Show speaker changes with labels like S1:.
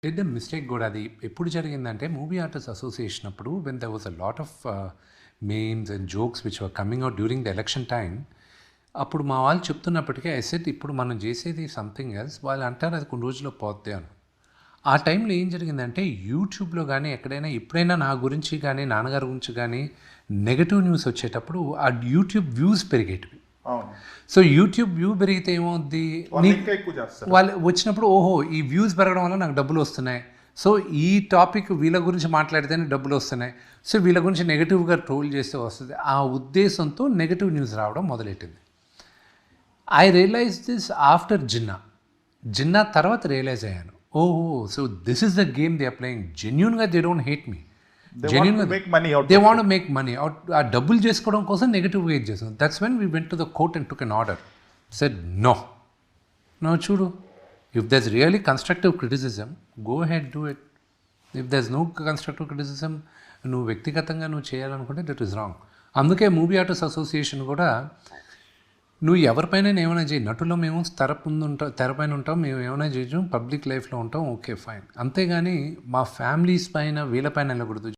S1: Did a mistake కూడా. అది ఎప్పుడు జరిగిందంటే మూవీ ఆర్టిస్ట్ అసోసియేషన్ అప్పుడు when there was a lot of memes and jokes which were coming out during the election time. అప్పుడు మా వాళ్ళు చెప్తున్నప్పటికీ ఐ సెడ్ ఇప్పుడు మనం చేసేది సంథింగ్ ఎల్స్, వాళ్ళు అంటారు అది కొన్ని రోజుల్లో పోద్ది అని. ఆ టైంలో ఏం జరిగిందంటే యూట్యూబ్లో కానీ ఎక్కడైనా ఎప్పుడైనా నా గురించి కానీ నాన్నగారి గురించి కానీ నెగటివ్ న్యూస్ వచ్చేటప్పుడు ఆ యూట్యూబ్ వ్యూస్ పెరిగేటివి. సో యూట్యూబ్ వ్యూ పెరిగితే ఏమవుద్ది, వాళ్ళు వచ్చినప్పుడు ఓహో ఈ వ్యూస్ పెరగడం వల్ల నాకు డబ్బులు వస్తున్నాయి, సో ఈ టాపిక్ వీళ్ళ గురించి మాట్లాడితేనే డబ్బులు వస్తున్నాయి, సో వీళ్ళ గురించి నెగటివ్గా ట్రోల్ చేస్తే వస్తుంది, ఆ ఉద్దేశంతో నెగటివ్ న్యూస్ రావడం మొదలెట్టింది. I realise this after Ginna తర్వాత రియలైజ్ అయ్యాను, ఓహో so this is the game they are playing. జెన్యూన్గా they don't hate me, they want make money out. ఆ డబ్బులు చేసుకోవడం కోసం నెగిటివ్గా ఇది చేస్తాం. That's when we went to the court and took an order, said no చూడు, if there's really constructive criticism go head do it. If there's no constructive criticism నువ్వు వ్యక్తిగతంగా నువ్వు చేయాలనుకుంటే దట్ ఈస్ రాంగ్. అందుకే మూవీ ఆర్టిస్ట్ అసోసియేషన్ కూడా నువ్వు ఎవరిపైన ఏమైనా చేయి, నటులో మేము తెరపైన ఉంటాం, మేము ఏమైనా చేయొచ్చు, పబ్లిక్ లైఫ్లో ఉంటాం, ఓకే ఫైన్, అంతేగాని మా ఫ్యామిలీస్ పైన వీళ్ళపైన వెళ్ళకూడదు.